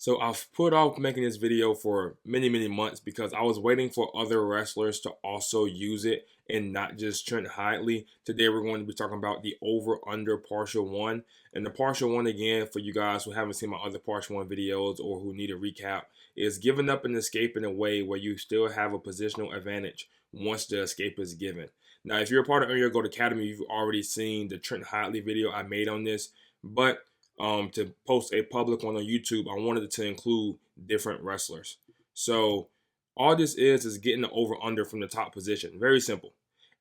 So I've put off making this video for many months because I was waiting for other wrestlers to also use it and not just Trent Hidley. Today we're going to be talking about the over-under partial one. And the partial one, again, for you guys who haven't seen my other partial one videos or who need a recap, is giving up and escape in a way where you still have a positional advantage once the escape is given. Now, if you're a part of Earn Gold Academy, you've already seen the Trent Hidley video I made on this, but to post a public one on YouTube, I wanted to include different wrestlers. So all this is getting the over-under from the top position. Very simple.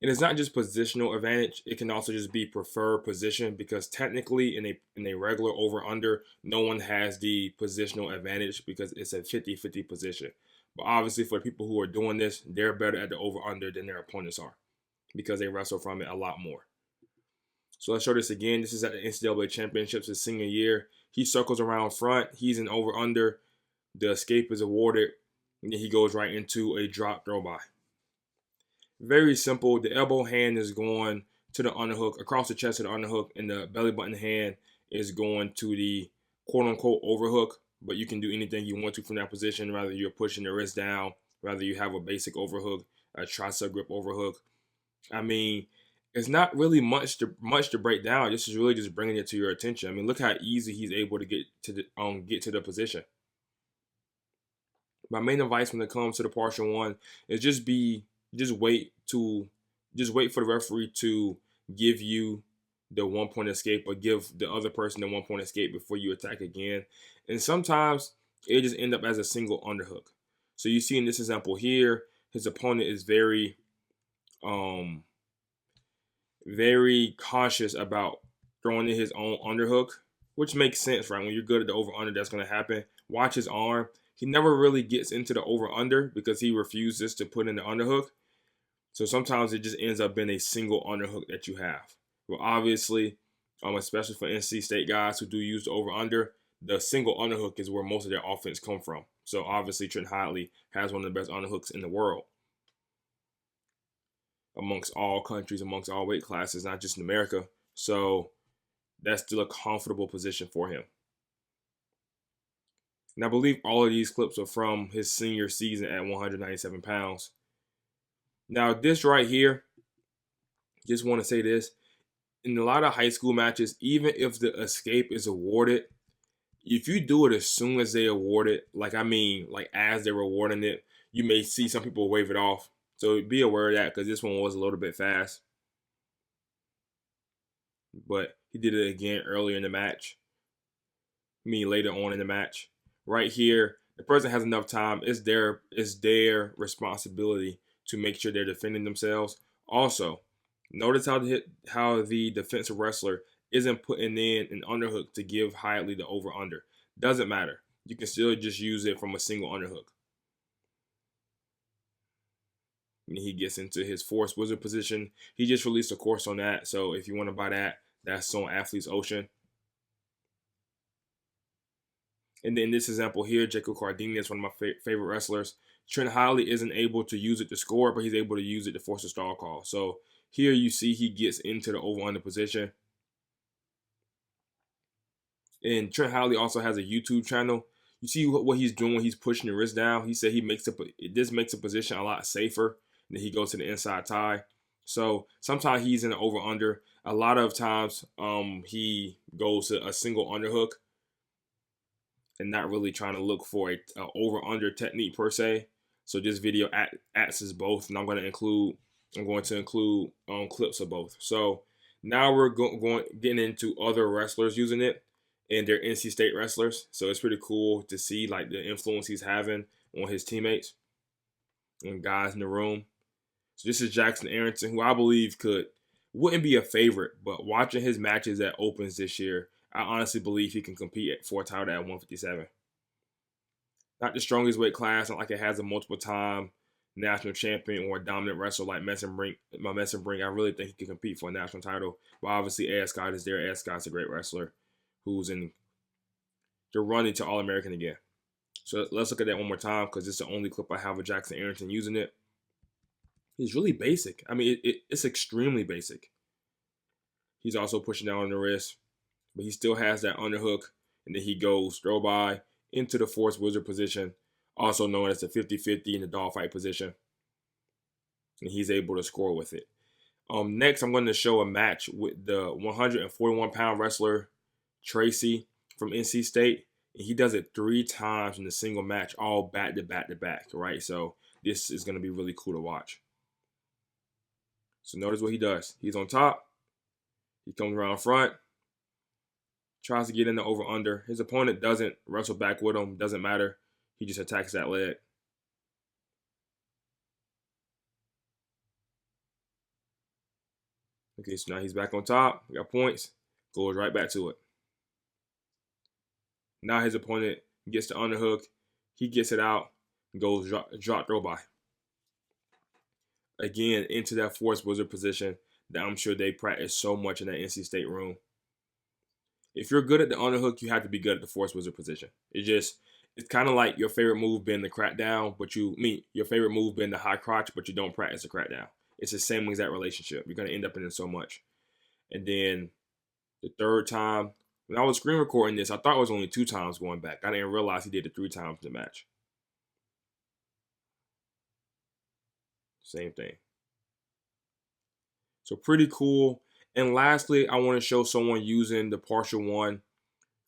And it's not just positional advantage. It can also just be preferred position, because technically in a regular over-under, no one has the positional advantage because it's a 50-50 position. But obviously for people who are doing this, they're better at the over-under than their opponents are because they wrestle from it a lot more. So let's show this again. This is at the NCAA Championships his senior year. He circles around front. He's an over-under. The escape is awarded. And then he goes right into a drop throw by. Very simple. The elbow hand is going to the underhook, across the chest to the underhook, and the belly button hand is going to the quote-unquote overhook. But you can do anything you want to from that position, whether you're pushing the wrist down, whether you have a basic overhook, a tricep grip overhook. I mean, it's not really much to break down. This is really just bringing it to your attention. I mean, look how easy he's able to get to the position. My main advice when it comes to the partial one is just wait for the referee to give you the 1 point escape, or give the other person the 1 point escape before you attack again. And sometimes it just end up as a single underhook. So you see in this example here, his opponent is very cautious about throwing in his own underhook, which makes sense, right? When you're good at the over-under, that's going to happen. Watch his arm. He never really gets into the over-under because he refuses to put in the underhook. So sometimes it just ends up being a single underhook that you have. Well, obviously, especially for NC State guys who do use the over-under, the single underhook is where most of their offense come from. So obviously, Trent Hidley has one of the best underhooks in the world, amongst all countries, amongst all weight classes, not just in America. So that's still a comfortable position for him. And I believe all of these clips are from his senior season at 197 pounds. Now, this right here, just want to say this. In a lot of high school matches, even if the escape is awarded, if you do it as soon as they award it, like as they're awarding it, you may see some people wave it off. So be aware of that, because this one was a little bit fast. But he did it again earlier in the match. Later on in the match. Right here, the person has enough time. It's their responsibility to make sure they're defending themselves. Also, notice how the defensive wrestler isn't putting in an underhook to give Hidley the over-under. Doesn't matter. You can still just use it from a single underhook. And he gets into his Force Wizard position. He just released a course on that. So if you want to buy that, that's on Athletes Ocean. And then this example here, Jacob Cardini is one of my favorite wrestlers. Trent Hidley isn't able to use it to score, but he's able to use it to force a stall call. So here you see he gets into the over-under position. And Trent Hidley also has a YouTube channel. You see what he's doing when he's pushing the wrist down. He said this makes a position a lot safer. And then he goes to the inside tie. So sometimes he's in the over-under. A lot of times he goes to a single underhook and not really trying to look for a over-under technique per se. So this video acts both, and I'm going to include clips of both. So now we're getting into other wrestlers using it, and they're NC State wrestlers. So it's pretty cool to see like the influence he's having on his teammates and guys in the room. So this is Jackson Arrington, who I believe wouldn't be a favorite, but watching his matches at Opens this year, I honestly believe he can compete for a title at 157. Not the strongest weight class, not like it has a multiple-time national champion or a dominant wrestler like Messon Brink. I really think he can compete for a national title. But obviously, Ed Scott is there. Ed Scott's a great wrestler who's in the running to All-American again. So let's look at that one more time, because it's the only clip I have of Jackson Arrington using it. It's really basic. I mean, it's extremely basic. He's also pushing down on the wrist, but he still has that underhook, and then he goes throw by, into the force wizard position, also known as the 50-50 in the dogfight position. And he's able to score with it. Next, I'm going to show a match with the 141-pound wrestler Tracy from NC State. And he does it 3 times in a single match, all back to back to back, right? So this is going to be really cool to watch. So notice what he does. He's on top. He comes around front, tries to get in the over-under. His opponent doesn't wrestle back with him. Doesn't matter. He just attacks that leg. Okay, so now he's back on top. Got points. Goes right back to it. Now his opponent gets the underhook. He gets it out. Goes drop throw by. Again, into that force wizard position that I'm sure they practice so much in that NC State room. If you're good at the underhook, you have to be good at the force wizard position. It's kind of like your favorite move being the crackdown, but your favorite move being the high crotch, but you don't practice the crackdown. It's the same exact relationship. You're going to end up in it so much. And then the third time, when I was screen recording this, I thought it was only 2 times going back. I didn't realize he did it 3 times in the match. Same thing. So pretty cool. And lastly, I want to show someone using the partial one,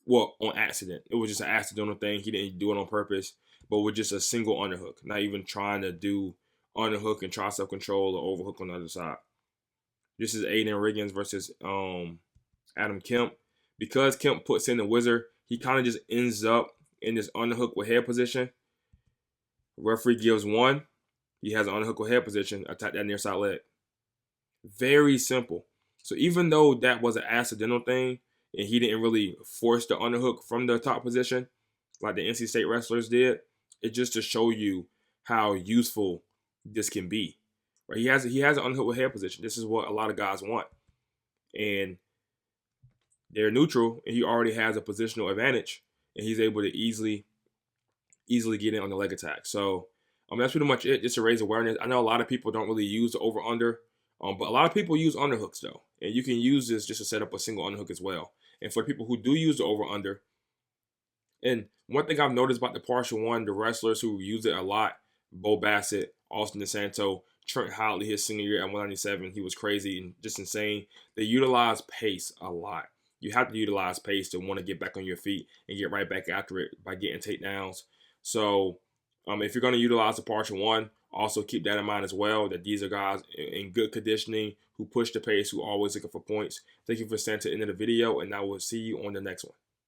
well, on accident. It was just an accidental thing. He didn't do it on purpose, but with just a single underhook, not even trying to do underhook and tricep control or overhook on the other side. This is Aiden Riggins versus Adam Kemp. Because Kemp puts in the wizard, he kind of just ends up in this underhook with head position. Referee gives 1. He has an underhook with head position. Attack that near side leg. Very simple. So even though that was an accidental thing and he didn't really force the underhook from the top position like the NC State wrestlers did, it's just to show you how useful this can be. Right? He has an underhook with head position. This is what a lot of guys want. And they're neutral, and he already has a positional advantage, and he's able to easily get in on the leg attack. So that's pretty much it, just to raise awareness. I know a lot of people don't really use the over-under, but a lot of people use underhooks, though. And you can use this just to set up a single underhook as well. And for people who do use the over-under, and one thing I've noticed about the partial one, the wrestlers who use it a lot, Bo Bassett, Austin DeSanto, Trent Hotley, his senior year at 197, he was crazy and just insane. They utilize pace a lot. You have to utilize pace to want to get back on your feet and get right back after it by getting takedowns. So if you're going to utilize the partial one, also keep that in mind as well, that these are guys in good conditioning who push the pace, who are always looking for points. Thank you for staying to the end of the video, and I will see you on the next one.